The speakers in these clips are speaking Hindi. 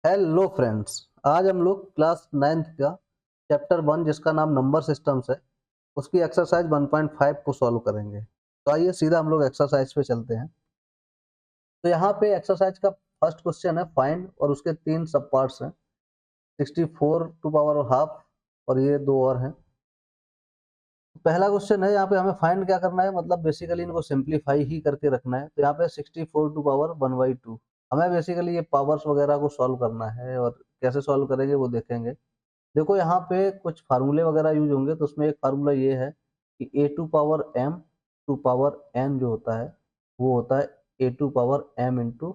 Hello friends. आज हम लोग क्लास 9th का चैप्टर 1 जिसका नाम नंबर सिस्टम्स है उसकी एक्सरसाइज 1.5 को सॉल्व करेंगे। तो आइए सीधा हम लोग एक्सरसाइज पे चलते हैं। तो यहाँ पे एक्सरसाइज का फर्स्ट क्वेश्चन है फाइंड और उसके 3 सब पार्ट्स हैं 64 टू पावर हाफ और ये 2 और हैं। पहला क्वेश्चन है यहाँ पे हमें फाइंड क्या करना है, मतलब बेसिकली इनको सिंप्लीफाई ही करके रखना है। तो यहाँ पे 64 टू पावर 1/2 हमें बेसिकली ये पावर्स वगैरह को सॉल्व करना है और कैसे सॉल्व करेंगे वो देखेंगे। देखो यहाँ पे कुछ फार्मूले वगैरह यूज होंगे, तो उसमें एक फार्मूला ये है कि a to power m to power n जो होता है वो होता है a to power m into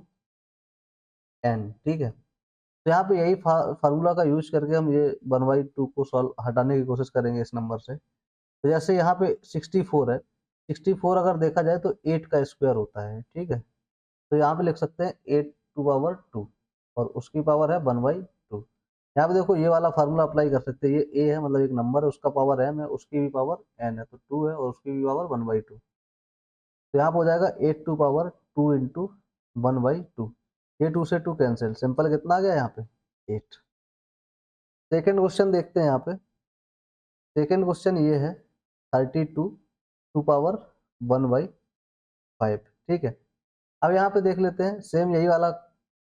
n. ठीक है, तो यहाँ पे यही फार्मूला का यूज करके हम ये 1/2 को सॉल्व हटाने की कोशिश करेंगे इस नंबर से। तो जैसे यहाँ पे 64 है, 64 अगर देखा जाए तो 8 का स्क्वायर होता है। ठीक है, तो यहाँ पे लिख सकते हैं 8 टू पावर 2 और उसकी पावर है 1/2। यहाँ पे देखो ये वाला फार्मूला अप्लाई कर सकते हैं। ये ए है, मतलब एक नंबर है, उसका पावर एम है, उसकी भी पावर एन है, तो 2 है और उसकी भी पावर 1/2। तो यहाँ पे हो जाएगा 8 टू पावर 2 इंटू 1/2। ये 2 से 2 कैंसिल, सिंपल कितना आ गया यहाँ पे 8। सेकेंड क्वेश्चन देखते हैं। यहाँ पे सेकेंड क्वेश्चन ये है 32 टू पावर 1/5। ठीक है, अब यहाँ पे देख लेते हैं, सेम यही वाला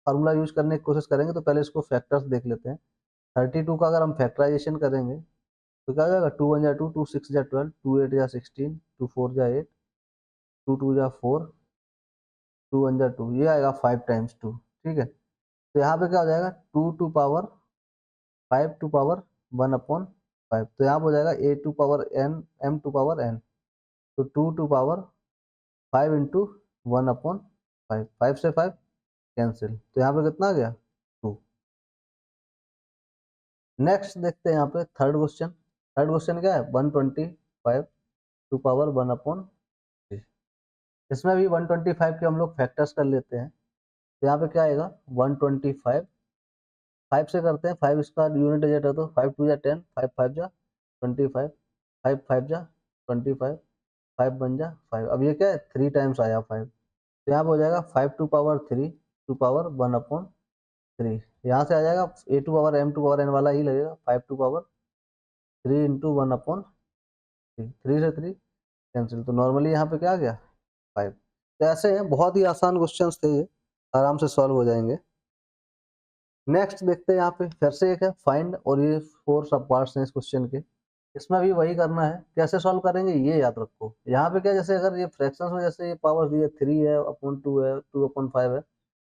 फार्मूला यूज करने की कोशिश करेंगे। तो पहले इसको फैक्टर्स देख लेते हैं। 32 का अगर हम फैक्टराइजेशन करेंगे तो क्या हो जाएगा, 2 1 जा 2, 2 6 जा 12, 2 8 जा 16, 2 4 जा 8, 2 2 जा 4, 2 1 जा 2, ये आएगा 5 टाइम्स 2। ठीक है, तो यहाँ पे क्या हो जाएगा 2 टू पावर 5 टू पावर 1/5। तो यहाँ पे हो जाएगा a to power n m to power n, तो 2 टू पावर 5 इंटू 1/5, 5 से 5 कैंसिल, तो यहाँ पे कितना आ गया 2। नेक्स्ट देखते हैं यहाँ पे थर्ड क्वेश्चन। थर्ड क्वेश्चन क्या है 125 टू पावर 1/3। इसमें भी 125 के हम लोग फैक्टर्स कर लेते हैं। तो यहाँ पे क्या आएगा 125, 5 से करते हैं, 5 इसका यूनिट डिजिट है तो 5 2 जा 10, 5 5 जा 25, 5 5 जा 25, 5 1 जा 5। अब ये क्या है 3 टाइम्स आया 5, तो यहाँ पे हो जाएगा 5 टू पावर 3 टू पावर 1/3। यहाँ से आ जाएगा a to power m to power n वाला ही लगेगा, 5 टू पावर 3 इंटू 1/3, 3 से 3 कैंसिल, तो नॉर्मली यहाँ पे क्या आ गया 5। तो ऐसे हैं, बहुत ही आसान क्वेश्चंस थे ये, आराम से सॉल्व हो जाएंगे। नेक्स्ट देखते हैं, यहाँ पे फिर से एक है फाइंड और ये 4 सब पार्ट्स हैं इस क्वेश्चन के। इसमें भी वही करना है, कैसे सॉल्व करेंगे ये याद रखो। यहाँ पे क्या, जैसे अगर ये फ्रैक्शंस में जैसे ये पावर दी है 3 है अपॉन 2 है 2/5 है,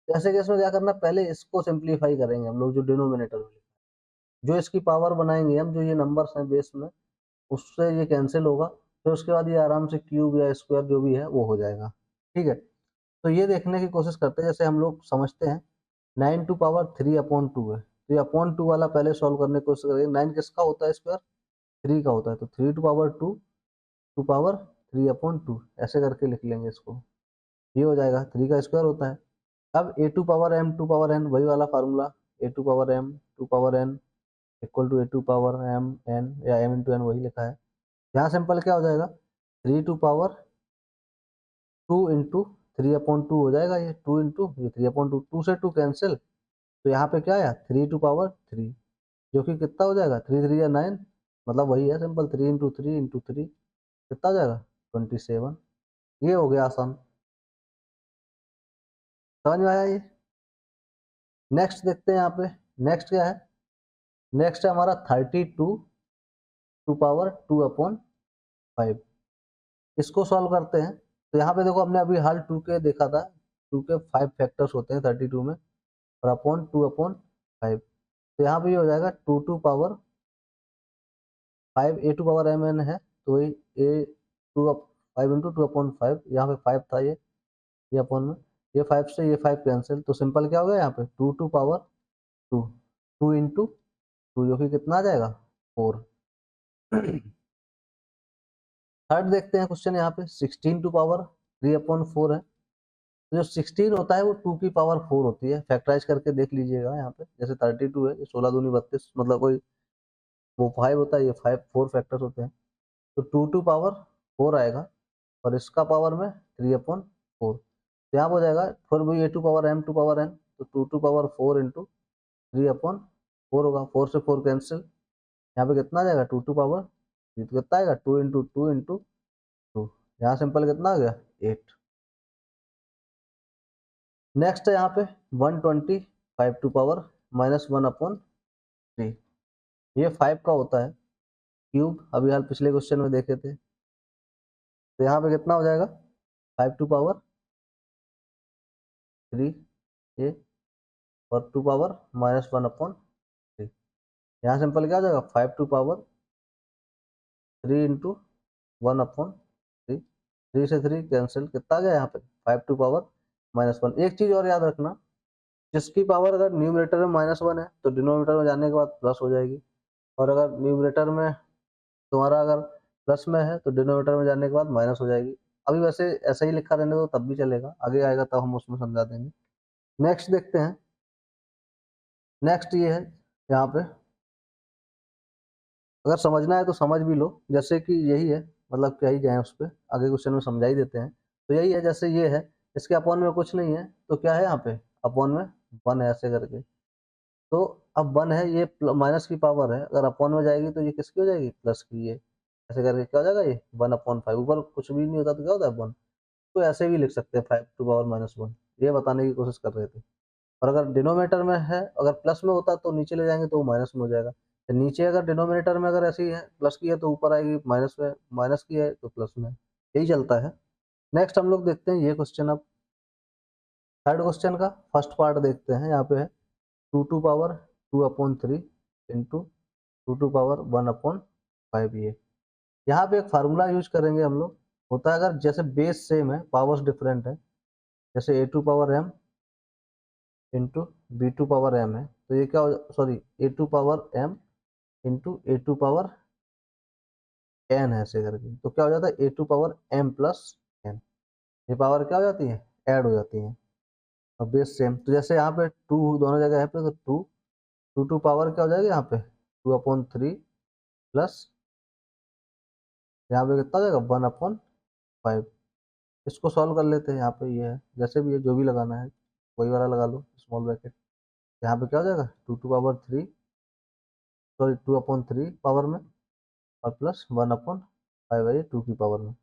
जैसे कि इसमें क्या करना है, पहले इसको सिंप्लीफाई करेंगे हम लोग, जो डिनोमिनेटर में जो इसकी पावर बनाएंगे हम, जो ये नंबर्स हैं बेस में, उससे ये कैंसिल होगा। फिर उसके बाद ये आराम से क्यूब या स्क्वायर जो भी है वो हो जाएगा। ठीक है, तो ये देखने की कोशिश करते हैं। जैसे हम लोग समझते हैं 9 टू पावर 3/2 है, तो ये अपॉन 2 वाला पहले सॉल्व करने की कोशिश करेंगे। 9 किसका होता है स्क्वायर, 3 का होता है, तो 3 टू पावर 2 टू पावर 3/2 ऐसे करके लिख लेंगे इसको। ये हो जाएगा 3 का स्क्वायर होता है। अब a to power m to power n, वही वाला formula, a to power m to power n equal to a to power M n, या एम इंटू एन वही लिखा है। यहाँ सिंपल क्या हो जाएगा 3 टू पावर 2 इंटू 3/2 हो जाएगा, ये 2 इंटू ये 3/2, 2 से 2 कैंसिल, तो यहाँ पे क्या आया 3 टू पावर 3, जो कि कितना हो जाएगा 3 3 या 9, मतलब वही है सिंपल 3 इंटू 3 इंटू 3 कितना हो जाएगा 27। ये हो गया आसान, समझ में आया ये। नेक्स्ट देखते हैं यहाँ पे, नेक्स्ट क्या है, नेक्स्ट है हमारा 32 टू पावर 2/5। इसको सॉल्व करते हैं। तो यहाँ पे देखो हमने अभी हाल 2 के देखा था, 2 के 5 फैक्टर्स होते हैं 32 में, और अपॉन 2/5। तो यहाँ पे ये हो जाएगा 2 to power 5, A to power M N है, तो वही ए 5 इंटू 2/5, यहाँ पे 5 था ये अपॉन में, ये 5 से ये 5 कैंसिल, तो सिंपल क्या हो गया यहाँ पे 2 टू पावर 2, 2 इंटू 2 जो कि कितना आ जाएगा 4। थर्ड देखते हैं क्वेश्चन यहाँ पे 16 टू पावर 3/4 है। तो जो 16 होता है वो 2 की पावर 4 होती है, फैक्टराइज करके देख लीजिएगा यहाँ पे। जैसे 32 है, ये 16 दूनी 32, मतलब कोई वो 5 होता है, ये 5 4 फैक्टर्स होते हैं, तो 2 टू पावर 4 आएगा और इसका पावर में 3/4। तो यहाँ हो जाएगा फिर वही a to power m to power n, तो 2 टू पावर 4 इंटू 3/4 होगा, 4 से 4 कैंसिल, यहाँ पे कितना आ जाएगा 2 टू पावर 3, तो कितना आएगा 2 इंटू 2 इंटू 2, यहाँ सिंपल कितना आ गया 8। नेक्स्ट है यहाँ पे 125 टू पावर -1/3, ये 5 का होता है क्यूब, अभी हाल पिछले क्वेश्चन में देखे थे। तो यहाँ पे कितना हो जाएगा 5 टू पावर 3 ये, और 2 पावर -1/3, यहाँ सिंपल क्या हो जाएगा 5 टू पावर 3 इंटू 1/3, 3 से 3 कैंसिल, कितना आ गया यहाँ पे 5 टू पावर -1। एक चीज और याद रखना, जिसकी पावर अगर न्यूमरेटर में -1 है तो डिनोमिनेटर में जाने के बाद प्लस हो जाएगी, और अगर न्यूमरेटर में तुम्हारा अगर प्लस में है तो डिनोमिनेटर में जाने के बाद माइनस हो जाएगी। अभी वैसे ऐसा ही लिखा रहने दो तब भी चलेगा, आगे आएगा तब हम उसमें समझा देंगे। नेक्स्ट देखते हैं, नेक्स्ट ये है यहाँ पे, अगर समझना है तो समझ भी लो, जैसे कि यही है, मतलब क्या ही जाए उस पर, आगे क्वेश्चन में समझा ही देते हैं। तो यही है, जैसे ये है, इसके अपॉन में कुछ नहीं है तो क्या है यहाँ पे अपॉन में 1 है ऐसे करके। तो अब 1 है, ये माइनस की पावर है, अगर अपॉन में जाएगी तो ये किसकी हो जाएगी प्लस की, ये ऐसे करके क्या हो जाएगा ये 1/5, ऊपर कुछ भी नहीं होता तो क्या होता है 1। तो ऐसे भी लिख सकते हैं 5 टू पावर -1, ये बताने की कोशिश कर रहे थे। और अगर डिनोमिनेटर में है, अगर प्लस में होता तो नीचे ले जाएंगे तो वो माइनस में हो जाएगा, तो नीचे अगर डिनोमिनेटर में अगर ऐसी है प्लस की है तो ऊपर आएगी माइनस में, माइनस की है तो प्लस में, यही चलता है। नेक्स्ट हम लोग देखते हैं ये क्वेश्चन, अब थर्ड क्वेश्चन का फर्स्ट पार्ट देखते हैं। यहाँ पे है 2 to power 2/3 into 2 to power 1/5, ये यहाँ पे एक फार्मूला यूज करेंगे हम लोग। होता है अगर जैसे बेस सेम है पावर्स डिफरेंट है, जैसे a to power m into B to power m है, तो ये क्या हो, sorry a to power m into a to power n है ऐसे करके, तो क्या हो जाता है a to power m plus n, ये पावर क्या हो जाती है ऐड हो जाती है, और बेस सेम। तो जैसे यहाँ पे 2 दोनों जगह है पे, तो 2 टू पावर क्या हो जाएगा यहाँ पे 2/3 प्लस यहाँ पे कितना हो जाएगा 1/5। इसको सॉल्व कर लेते हैं, यहाँ पे ये है, जैसे भी है जो भी लगाना है वही वाला लगा लो स्मॉल ब्रैकेट। यहाँ पे क्या हो जाएगा 2 टू पावर 3, सॉरी 2/3 पावर में, और प्लस 1/5 है 2 की पावर में।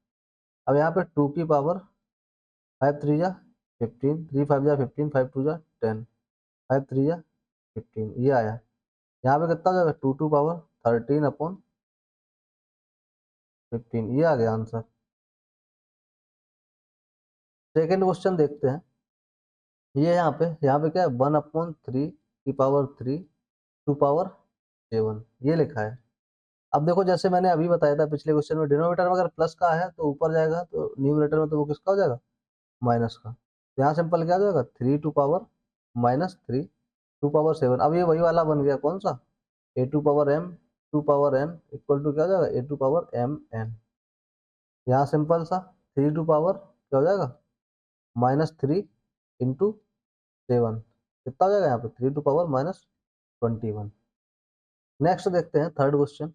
अब यहाँ पे 2 की पावर 5 3 जा 15, 3 5 जा 15, 5 2 जा 10, 5 3 जा 15, ये आया। यहाँ पे कितना हो जाएगा 2 टू पावर 13/15, ये आ गया आंसर। सेकेंड क्वेश्चन देखते हैं, ये यहाँ पे क्या है 1/3 की पावर 3 टू पावर 7, ये लिखा है। अब देखो जैसे मैंने अभी बताया था पिछले क्वेश्चन में, डिनोमिनेटर में अगर प्लस का है तो ऊपर जाएगा, तो न्यूमरेटर में तो वो किसका हो जाएगा माइनस का। तो यहाँ सिंपल क्या हो जाएगा 3 टू पावर -3 टू पावर 7। अब ये वही वाला बन गया कौन सा a to power m to power n equal to क्या हो जाएगा a to power m n। यहाँ सिंपल सा 3 टू पावर क्या हो जाएगा -3 इंटू 7, कितना हो जाएगा यहाँ पे 3 टू पावर -21। नेक्स्ट देखते हैं थर्ड क्वेश्चन।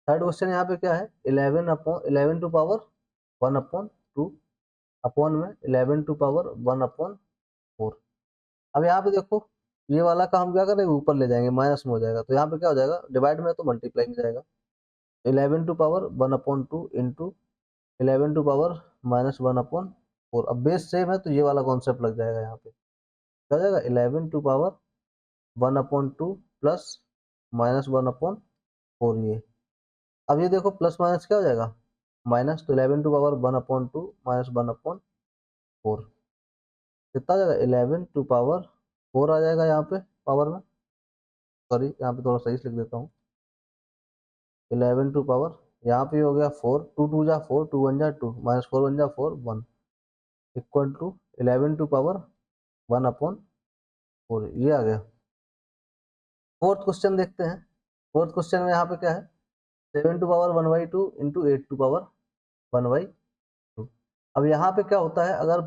थर्ड क्वेश्चन यहाँ पे क्या है 11 टू पावर 1/2 अपॉन में 11 टू पावर 1/4। अब यहाँ पे देखो ये वाला का हम क्या करेंगे ऊपर ले जाएंगे, माइनस में हो जाएगा, तो यहाँ पे क्या हो जाएगा डिवाइड में तो मल्टीप्लाई में जाएगा। 11 to power 1/2 into 11 to power -1/4। अब बेस सेम है तो ये वाला कॉन्सेप्ट लग जाएगा, यहाँ पे क्या हो जाएगा 11 टू पावर 1/2 प्लस -1/4 ये। अब ये देखो प्लस माइनस क्या हो जाएगा माइनस, तो 11 टू पावर 1/2 -1/4, कितना आ जाएगा 11 टू पावर 4 आ जाएगा यहाँ पे पावर में, सॉरी यहाँ पे थोड़ा सही से लिख देता हूँ 11 टू पावर, यहाँ पे हो गया 4, 2 2 जा 4, 2 1 जा 2, -4 1 जा 4 1 इक्वल टू 11 टू पावर 1/4, ये आ गया। फोर्थ क्वेश्चन देखते हैं। फोर्थ क्वेश्चन में यहाँ पे क्या है 7 to power 1/2 into 8 to power 1/2। अब यहाँ पे क्या होता है अगर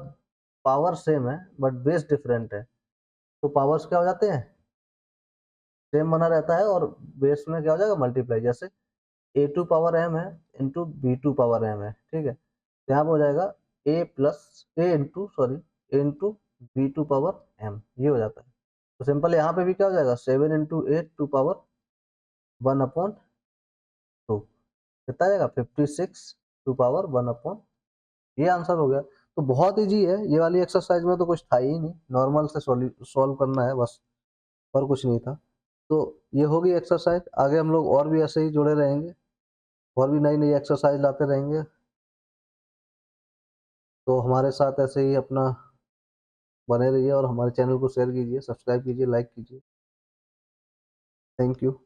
पावर सेम है बट बेस डिफरेंट है तो पावर्स क्या हो जाते हैं सेम बना रहता है, और बेस में क्या हो जाएगा मल्टीप्लाई, जैसे a टू पावर m है into B to power m है, ठीक है, तो यहाँ पे हो जाएगा a into B to power m, ये हो जाता है। तो सिंपल यहाँ पे भी क्या हो जाएगा 7 इंटू 8 टू पावर 1/2 कितना आ जाएगा 56 टू पावर 1/, ये आंसर हो गया। तो बहुत ईजी है ये वाली एक्सरसाइज में, तो कुछ था ही नहीं, नॉर्मल से सॉल्व करना है बस, और कुछ नहीं था। तो ये होगी एक्सरसाइज, आगे हम लोग और भी ऐसे ही जुड़े रहेंगे, और भी नई नई एक्सरसाइज लाते रहेंगे। तो हमारे साथ ऐसे ही अपना बने रहिए और हमारे चैनल को शेयर कीजिए, सब्सक्राइब कीजिए, लाइक कीजिए। Thank you.